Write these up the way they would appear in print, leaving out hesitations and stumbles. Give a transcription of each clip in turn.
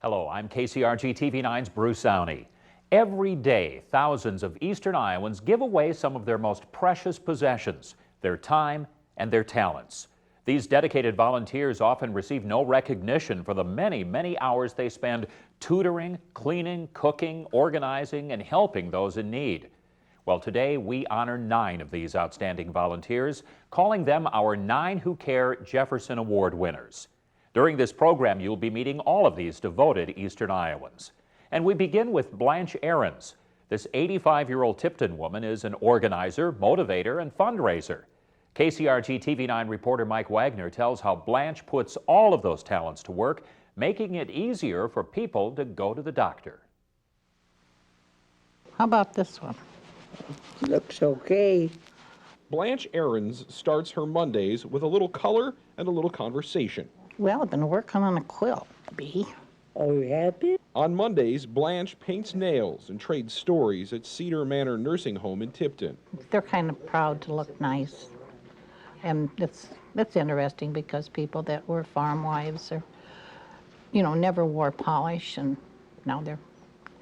Hello, I'm KCRG TV9's Bruce Downey. Every day, thousands of Eastern Iowans give away some of their most precious possessions, their time and their talents. These dedicated volunteers often receive no recognition for the many, many hours they spend tutoring, cleaning, cooking, organizing, and helping those in need. Well, today we honor 9 of these outstanding volunteers, calling them our 9 Who Care Jefferson Award winners. During this program, you'll be meeting all of these devoted Eastern Iowans. And we begin with Blanche Ahrens. This 85-year-old Tipton woman is an organizer, motivator, and fundraiser. KCRG TV9 reporter Mike Wagner tells how Blanche puts all of those talents to work, making it easier for people to go to the doctor. How about this one? Looks okay. Blanche Ahrens starts her Mondays with a little color and a little conversation. Well, I've been working on a quilt, Bee. Are you happy? On Mondays, Blanche paints nails and trades stories at Cedar Manor Nursing Home in Tipton. They're kind of proud to look nice. And that's interesting because people that were farm wives or, never wore polish, and now they're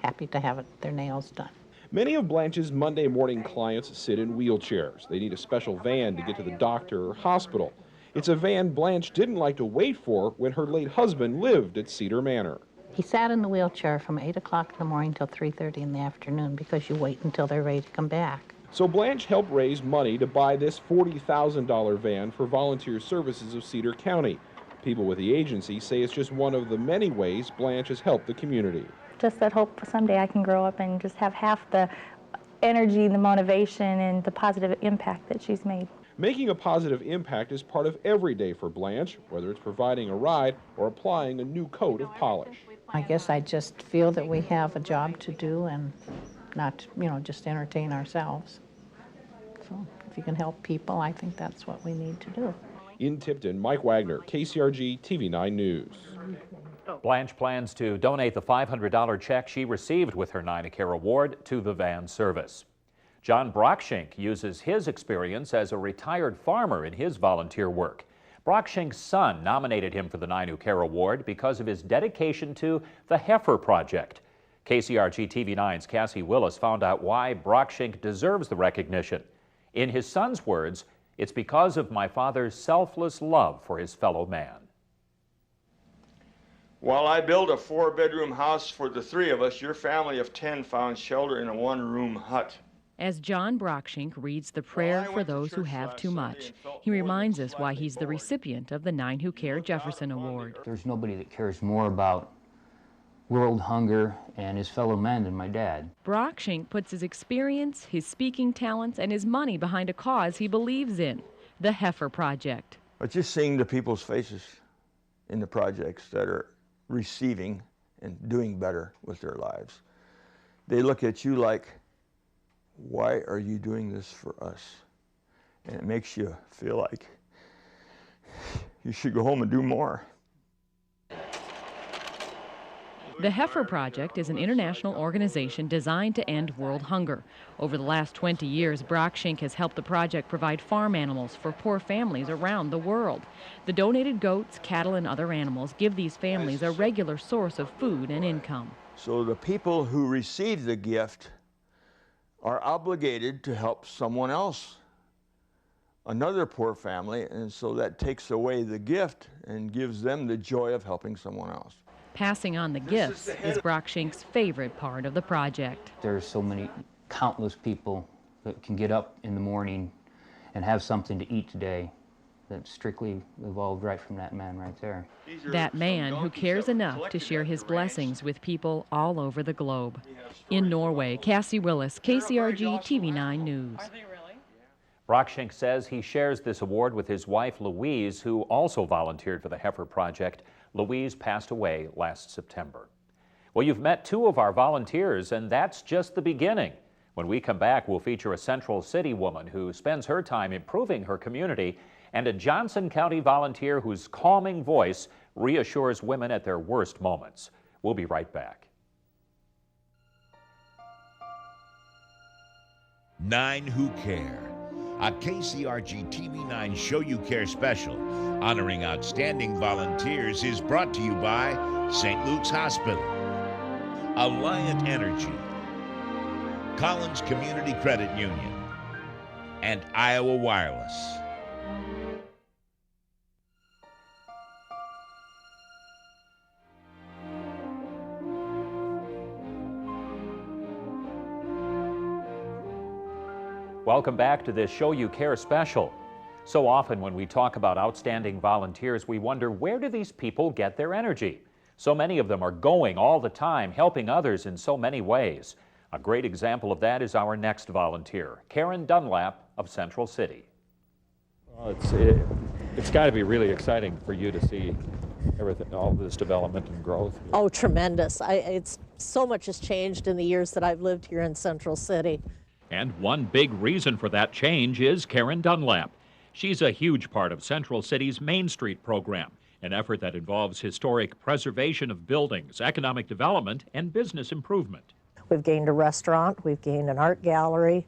happy to have their nails done. Many of Blanche's Monday morning clients sit in wheelchairs. They need a special van to get to the doctor or hospital. It's a van Blanche didn't like to wait for when her late husband lived at Cedar Manor. He sat in the wheelchair from 8 o'clock in the morning till 3:30 in the afternoon because you wait until they're ready to come back. So Blanche helped raise money to buy this $40,000 van for volunteer services of Cedar County. People with the agency say it's just one of the many ways Blanche has helped the community. Just that hope someday I can grow up and just have half the energy, the motivation, and the positive impact that she's made. Making a positive impact is part of every day for Blanche, whether it's providing a ride or applying a new coat of polish. I guess I just feel that we have a job to do and not, just entertain ourselves. So if you can help people, I think that's what we need to do. In Tipton, Mike Wagner, KCRG TV9 News. Blanche plans to donate the $500 check she received with her 9 Care Award to the van service. John Brockschink uses his experience as a retired farmer in his volunteer work. Brockschink's son nominated him for the 9 Care Award because of his dedication to the Heifer Project. KCRG TV9's Cassie Willis found out why Brockschink deserves the recognition. In his son's words, "It's because of my father's selfless love for his fellow man." While I built a 4-bedroom house for the 3 of us, your family of 10 found shelter in a 1-room hut. As John Brockschink reads the prayer for those who have too much, he reminds us why he's the recipient of the 9 Who Care Jefferson Award. There's nobody that cares more about world hunger and his fellow men than my dad. Brockschink puts his experience, his speaking talents, and his money behind a cause he believes in, the Heifer Project. But just seeing the people's faces in the projects that are receiving and doing better with their lives, they look at you like, why are you doing this for us? And it makes you feel like you should go home and do more. The Heifer Project is an international organization designed to end world hunger. Over the last 20 years, Brockschink has helped the project provide farm animals for poor families around the world. The donated goats, cattle, and other animals give these families a regular source of food and income. So the people who receive the gift are obligated to help someone else, another poor family, and so that takes away the gift and gives them the joy of helping someone else. Passing on the gifts is Brockschink's favorite part of the project. There's so many, countless people that can get up in the morning and have something to eat today that strictly evolved right from that man right there. That man who cares enough to share his blessings with people all over the globe. In Norway, Cassie Willis, KCRG TV9 News. Brockschink says he shares this award with his wife Louise, who also volunteered for the Heifer Project. Louise passed away last September. Well, you've met 2 of our volunteers, and that's just the beginning. When we come back, we'll feature a Central City woman who spends her time improving her community and a Johnson County volunteer whose calming voice reassures women at their worst moments. We'll be right back. 9 Who Care, a KCRG TV9 Show You Care special honoring outstanding volunteers, is brought to you by St. Luke's Hospital, Alliant Energy, Collins Community Credit Union, and Iowa Wireless. Welcome back to this Show You Care special. So often when we talk about outstanding volunteers, we wonder, where do these people get their energy? So many of them are going all the time, helping others in so many ways. A great example of that is our next volunteer, Karen Dunlap of Central City. Well, it's got to be really exciting for you to see everything, all this development and growth. Oh, tremendous. It's so much has changed in the years that I've lived here in Central City. And one big reason for that change is Karen Dunlap. She's a huge part of Central City's Main Street program, an effort that involves historic preservation of buildings, economic development, and business improvement. We've gained a restaurant, we've gained an art gallery,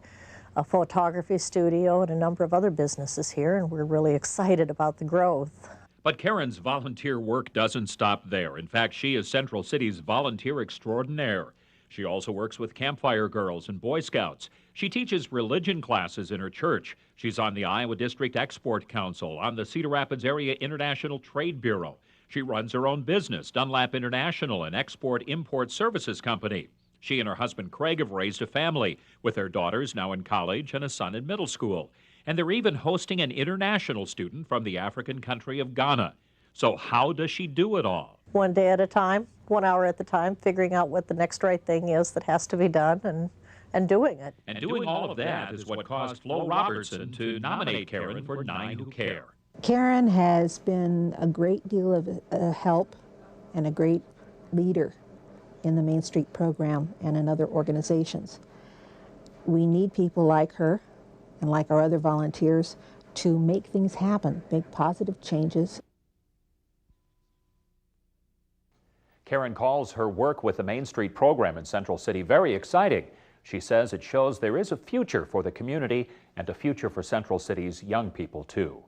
a photography studio, and a number of other businesses here, and we're really excited about the growth. But Karen's volunteer work doesn't stop there. In fact, she is Central City's volunteer extraordinaire. She also works with Campfire Girls and Boy Scouts. She teaches religion classes in her church. She's on the Iowa District Export Council, on the Cedar Rapids Area International Trade Bureau. She runs her own business, Dunlap International, an export-import services company. She and her husband Craig have raised a family, with their daughters now in college and a son in middle school. And they're even hosting an international student from the African country of Ghana. So how does she do it all? One day at a time, 1 hour at a time, figuring out what the next right thing is that has to be done and doing it. And doing all of that is what caused Flo Robertson to nominate Karen for 9 Who Care. Karen has been a great deal of help and a great leader in the Main Street program and in other organizations. We need people like her and like our other volunteers to make things happen, make positive changes. Karen calls her work with the Main Street program in Central City very exciting. She says it shows there is a future for the community and a future for Central City's young people, too.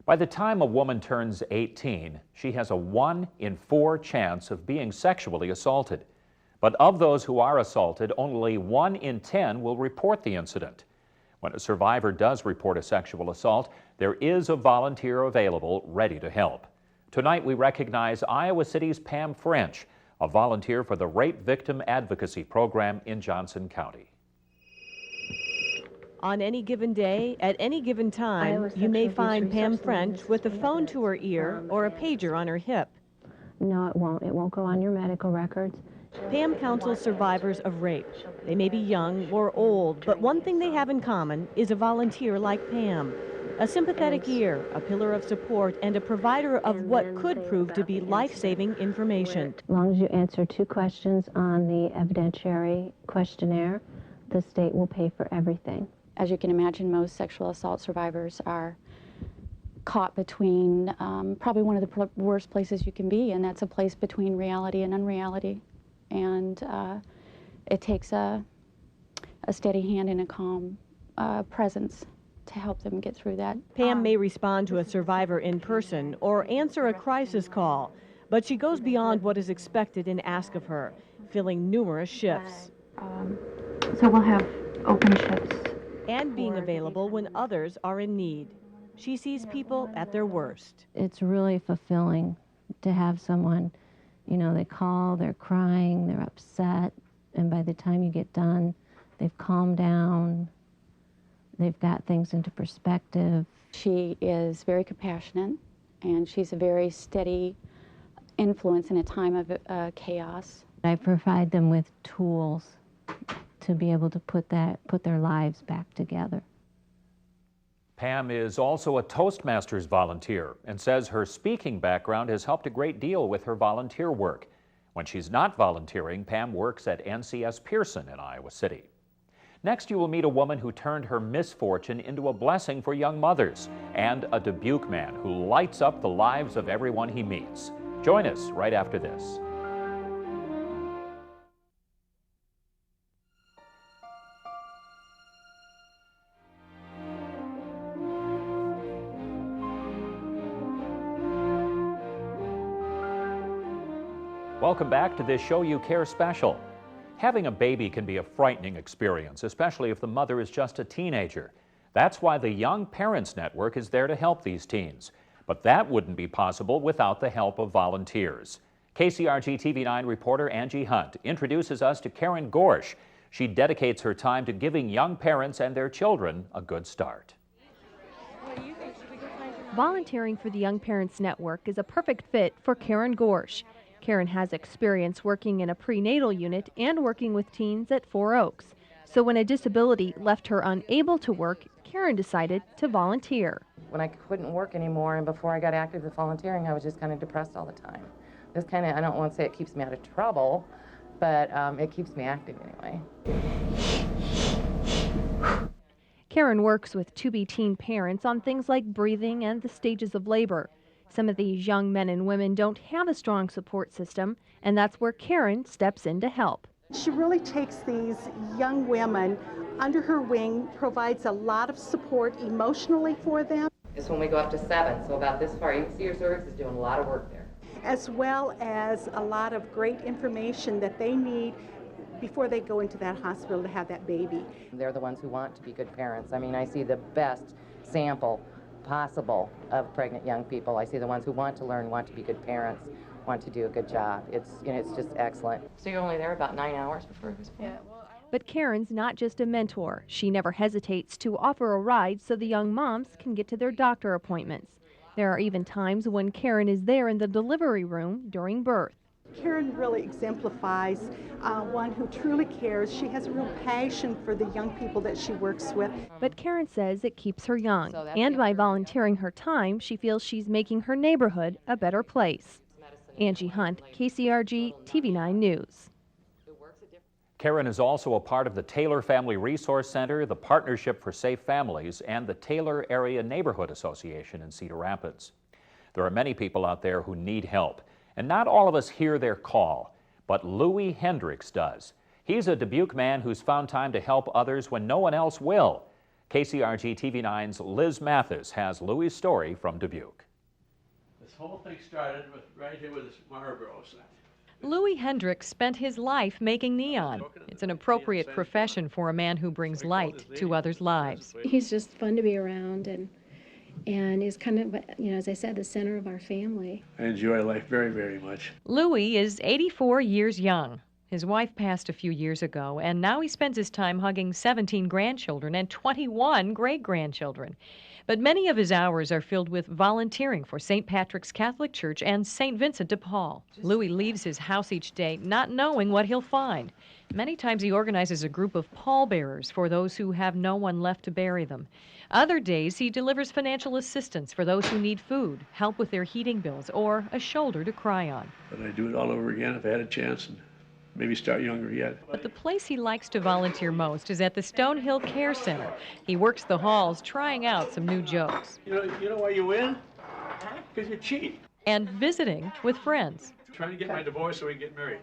By the time a woman turns 18, she has a 1 in 4 chance of being sexually assaulted. But of those who are assaulted, only 1 in 10 will report the incident. When a survivor does report a sexual assault, there is a volunteer available ready to help. Tonight, we recognize Iowa City's Pam French, a volunteer for the Rape Victim Advocacy Program in Johnson County. On any given day, at any given time, you may find Pam French with a phone to her ear or a pager on her hip. No, it won't. It won't go on your medical records. Pam counsels survivors of rape. They may be young or old, but one thing they have in common is a volunteer like Pam. A sympathetic ear, a pillar of support, and a provider of what could prove to be life-saving information. As long as you answer 2 questions on the evidentiary questionnaire, the state will pay for everything. As you can imagine, most sexual assault survivors are caught between probably one of the worst places you can be, and that's a place between reality and unreality. And it takes a steady hand and a calm presence to help them get through that. Pam may respond to a survivor in person or answer a crisis call, but she goes beyond what is expected and asked of her, filling numerous shifts. So we'll have open shifts. And being available when others are in need. She sees people at their worst. It's really fulfilling to have someone, you know, they call, they're crying, they're upset, and by the time you get done, they've calmed down, they've got things into perspective. She is very compassionate, and she's a very steady influence in a time of chaos. I provide them with tools to be able to put their lives back together. Pam is also a Toastmasters volunteer and says her speaking background has helped a great deal with her volunteer work. When she's not volunteering, Pam works at NCS Pearson in Iowa City. Next, you will meet a woman who turned her misfortune into a blessing for young mothers, and a Dubuque man who lights up the lives of everyone he meets. Join us right after this. Welcome back to this Show You Care special. Having a baby can be a frightening experience, especially if the mother is just a teenager. That's why the Young Parents Network is there to help these teens. But that wouldn't be possible without the help of volunteers. KCRG TV9 reporter Angie Hunt introduces us to Karen Gorsch. She dedicates her time to giving young parents and their children a good start. Volunteering for the Young Parents Network is a perfect fit for Karen Gorsch. Karen has experience working in a prenatal unit and working with teens at 4 Oaks. So when a disability left her unable to work, Karen decided to volunteer. When I couldn't work anymore and before I got active with volunteering, I was just kind of depressed all the time. This kind of, I don't want to say it keeps me out of trouble, but it keeps me active anyway. Karen works with to-be teen parents on things like breathing and the stages of labor. Some of these young men and women don't have a strong support system, and that's where Karen steps in to help. She really takes these young women under her wing, provides a lot of support emotionally for them. It's when we go up to 7, so about this far. You can see your cervix is doing a lot of work there. As well as a lot of great information that they need before they go into that hospital to have that baby. They're the ones who want to be good parents. I mean, I see the best sample possible of pregnant young people. I see the ones who want to learn, want to be good parents, want to do a good job. It's, you know, it's just excellent. So you're only there about 9 hours before it was born? Yeah. But Karen's not just a mentor. She never hesitates to offer a ride so the young moms can get to their doctor appointments. There are even times when Karen is there in the delivery room during birth. Karen really exemplifies one who truly cares. She has a real passion for the young people that she works with. But Karen says it keeps her young, and by volunteering her time, she feels she's making her neighborhood a better place. Angie Hunt, KCRG TV9 News. Karen is also a part of the Taylor Family Resource Center, the Partnership for Safe Families, and the Taylor Area Neighborhood Association in Cedar Rapids. There are many people out there who need help, and not all of us hear their call, but Louis Hendricks does. He's a Dubuque man who's found time to help others when no one else will. KCRG TV9's Liz Mathis has Louis' story from Dubuque. This whole thing started right here with this Marlboro sign. Louis Hendricks spent his life making neon. It's an appropriate profession for a man who brings light to others' lives. He's just fun to be around and is kind of, you know, as I said, the center of our family. I enjoy life very, very much. Louis is 84 years young. His wife passed a few years ago, and now he spends his time hugging 17 grandchildren and 21 great-grandchildren. But many of his hours are filled with volunteering for St. Patrick's Catholic Church and St. Vincent de Paul. Louis leaves his house each day not knowing what he'll find. Many times he organizes a group of pallbearers for those who have no one left to bury them. Other days he delivers financial assistance for those who need food, help with their heating bills, or a shoulder to cry on. But I'd do it all over again if I had a chance, and maybe start younger yet. But the place he likes to volunteer most is at the Stonehill Care Center. He works the halls trying out some new jokes. You know why you win? Because you cheat. And visiting with friends. Trying to get my divorce so we can get married.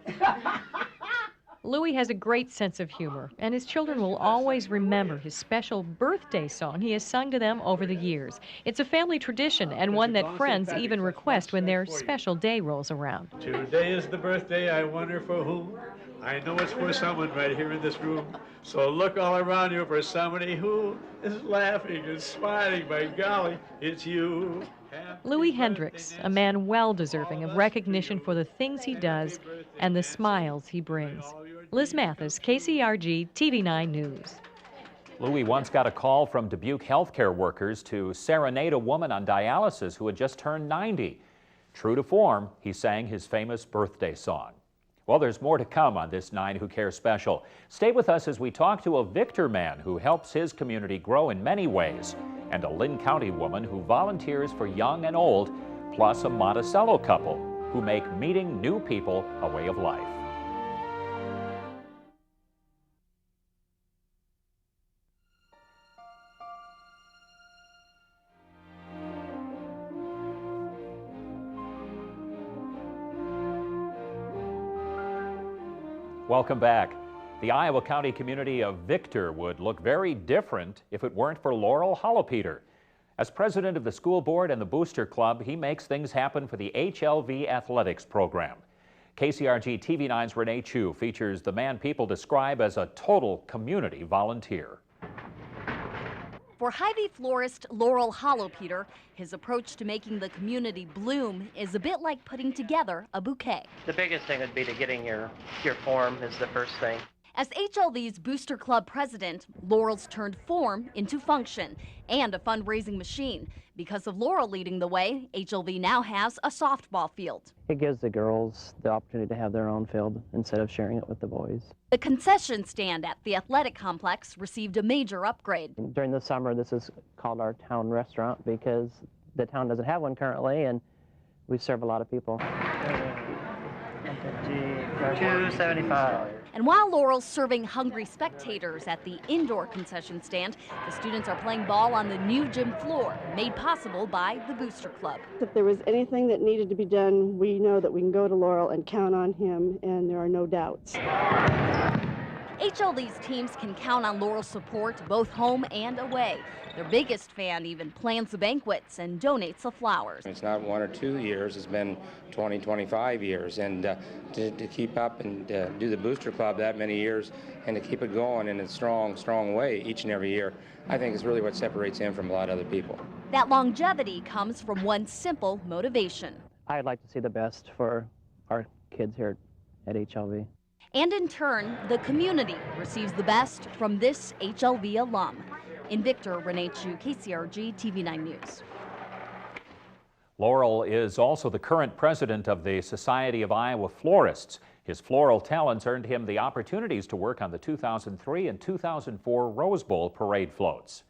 Louis has a great sense of humor, and his children will always remember his special birthday song he has sung to them over the years. It's a family tradition, and one that friends even request when their special day rolls around. Today is the birthday, I wonder for whom. I know it's for someone right here in this room. So look all around you for somebody who is laughing and smiling. By golly, it's you. Louis Hendricks, a man well deserving of recognition for the things he does and the smiles he brings. Liz Mathis, KCRG TV9 News. Louis once got a call from Dubuque healthcare workers to serenade a woman on dialysis who had just turned 90. True to form, he sang his famous birthday song. Well, there's more to come on this 9 Who Care special. Stay with us as we talk to a Victor man who helps his community grow in many ways, and a Lynn County woman who volunteers for young and old, plus a Monticello couple who make meeting new people a way of life. Welcome back. The Iowa County community of Victor would look very different if it weren't for Laurel Holopeter. As president of the school board and the Booster Club, he makes things happen for the HLV athletics program. KCRG TV9's Renee Chu features the man people describe as a total community volunteer. For Hy-Vee florist Laurel Hollowpeter, his approach to making the community bloom is a bit like putting together a bouquet. The biggest thing would be to getting your form is the first thing. As HLV's Booster Club president, Laurel's turned form into function and a fundraising machine. Because of Laurel leading the way, HLV now has a softball field. It gives the girls the opportunity to have their own field instead of sharing it with the boys. The concession stand at the athletic complex received a major upgrade. During the summer, this is called our town restaurant because the town doesn't have one currently, and we serve a lot of people. $2.75. And while Laurel's serving hungry spectators at the indoor concession stand, the students are playing ball on the new gym floor, made possible by the Booster Club. If there was anything that needed to be done, we know that we can go to Laurel and count on him, and there are no doubts. HLV's teams can count on Laurel's support both home and away. Their biggest fan even plans the banquets and donates the flowers. It's not 1 or 2 years, it's been 20, 25 years. And to keep up and do the Booster Club that many years and to keep it going in a strong, strong way each and every year, I think is really what separates him from a lot of other people. That longevity comes from one simple motivation. I'd like to see the best for our kids here at HLV. And in turn, the community receives the best from this HLV alum. In Victor, Renee Chu, KCRG TV9 News. Laurel is also the current president of the Society of Iowa Florists. His floral talents earned him the opportunities to work on the 2003 and 2004 Rose Bowl parade floats.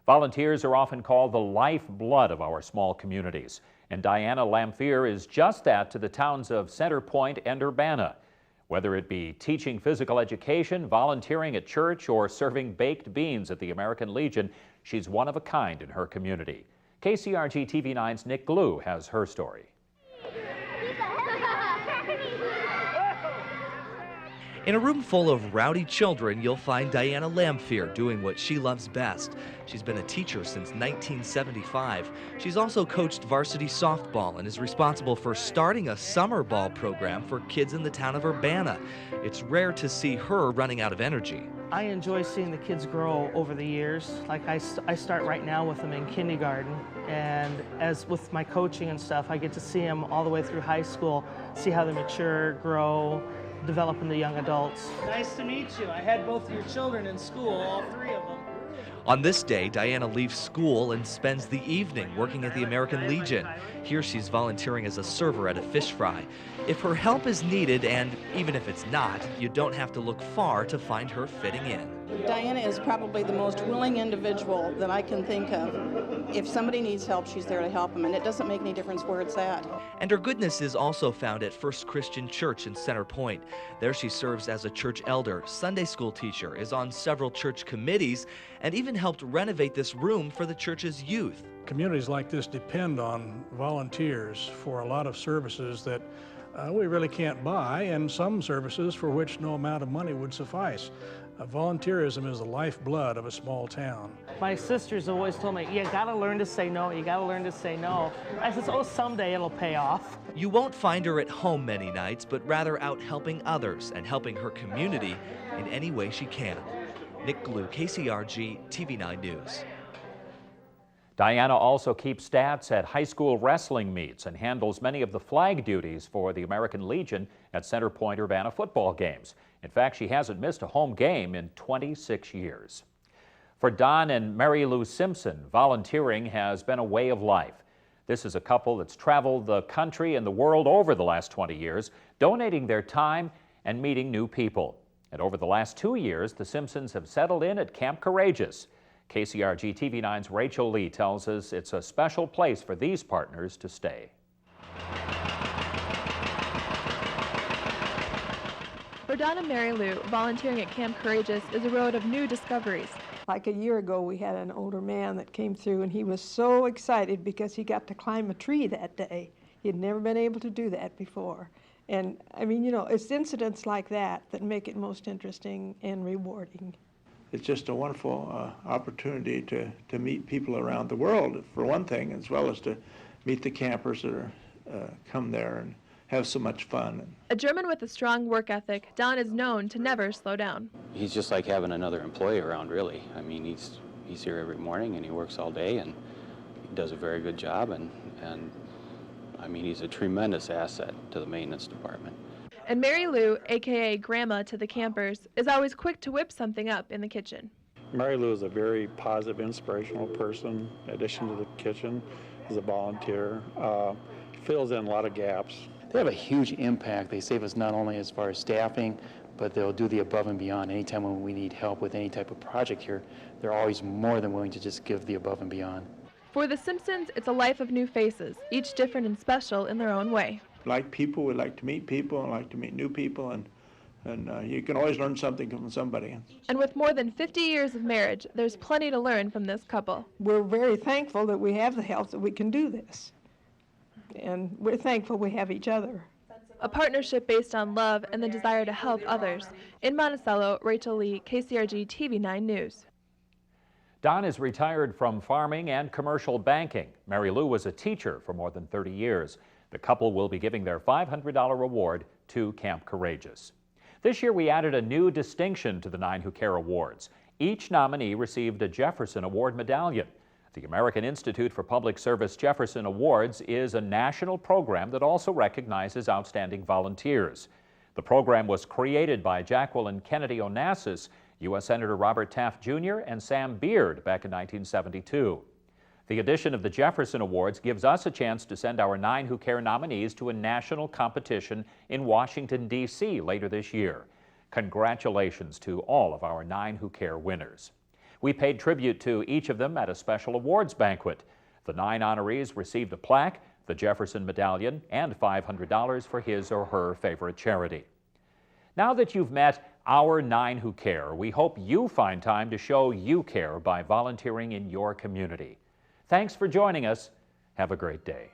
Volunteers are often called the lifeblood of our small communities, and Diana Lamphere is just that to the towns of Center Point and Urbana. Whether it be teaching physical education, volunteering at church, or serving baked beans at the American Legion, she's one of a kind in her community. KCRG TV9's Nick Glue has her story. In a room full of rowdy children, you'll find Diana Lamphere doing what she loves best. She's been a teacher since 1975. She's also coached varsity softball and is responsible for starting a summer ball program for kids in the town of Urbana. It's rare to see her running out of energy. I enjoy seeing the kids grow over the years. Like I start right now with them in kindergarten, and as with my coaching and stuff, I get to see them all the way through high school, see how they mature, grow, develop into young adults. Nice to meet you. I had both of your children in school, all 3 of them. On this day, Diana leaves school and spends the evening working at the American Legion. Here she's volunteering as a server at a fish fry. If her help is needed, and even if it's not, you don't have to look far to find her fitting in. Diana is probably the most willing individual that I can think of. If somebody needs help, she's there to help them, and it doesn't make any difference where it's at. And her goodness is also found at First Christian Church in Center Point. There she serves as a church elder, Sunday school teacher, is on several church committees, and even helped renovate this room for the church's youth. Communities like this depend on volunteers for a lot of services that we really can't buy, and some services for which no amount of money would suffice. Volunteerism is the lifeblood of a small town. My sisters always told me, you gotta learn to say no, you gotta learn to say no. I said, oh, someday it'll pay off. You won't find her at home many nights, but rather out helping others and helping her community in any way she can. Nick Glue, KCRG TV9 News. Diana also keeps stats at high school wrestling meets and handles many of the flag duties for the American Legion at Center Point Urbana football games. In fact, she hasn't missed a home game in 26 years. For Don and Mary Lou Simpson, volunteering has been a way of life. This is a couple that's traveled the country and the world over the last 20 years, donating their time and meeting new people. And over the last 2 years, the Simpsons have settled in at Camp Courageous. KCRG TV9's Rachel Lee tells us it's a special place for these partners to stay. For Don and Mary Lou, volunteering at Camp Courageous is a road of new discoveries. Like a year ago, we had an older man that came through, and he was so excited because he got to climb a tree that day. He had never been able to do that before. And I mean, you know, it's incidents like that that make it most interesting and rewarding. It's just a wonderful opportunity to meet people around the world, for one thing, as well as to meet the campers that are come there and have so much fun. A German with a strong work ethic, Don is known to never slow down. He's just like having another employee around, really. I mean, he's here every morning and he works all day and he does a very good job, and I mean, he's a tremendous asset to the maintenance department. And Mary Lou, aka Grandma to the campers, is always quick to whip something up in the kitchen. Mary Lou is a very positive, inspirational person. In addition to the kitchen, as a volunteer, fills in a lot of gaps. They have a huge impact. They save us not only as far as staffing, but they'll do the above and beyond. Anytime when we need help with any type of project here, they're always more than willing to just give the above and beyond. For the Simpsons, it's a life of new faces, each different and special in their own way. Like people, we like to meet people and like to meet new people, and you can always learn something from somebody. And with more than 50 years of marriage, there's plenty to learn from this couple. We're very thankful that we have the health that we can do this. And we're thankful we have each other. A partnership based on love and the desire to help others. In Monticello, Rachel Lee, KCRG TV9 News. Don is retired from farming and commercial banking. Mary Lou was a teacher for more than 30 years. The couple will be giving their $500 reward to Camp Courageous. This year we added a new distinction to the 9 Who Care Awards. Each nominee received a Jefferson Award medallion. The American Institute for Public Service Jefferson Awards is a national program that also recognizes outstanding volunteers. The program was created by Jacqueline Kennedy Onassis, U.S. Senator Robert Taft Jr., and Sam Beard back in 1972. The addition of the Jefferson Awards gives us a chance to send our 9 Who Care nominees to a national competition in Washington, D.C. later this year. Congratulations to all of our 9 Who Care winners. We paid tribute to each of them at a special awards banquet. The 9 honorees received a plaque, the Jefferson Medallion, and $500 for his or her favorite charity. Now that you've met our 9 Who Care, we hope you find time to show you care by volunteering in your community. Thanks for joining us. Have a great day.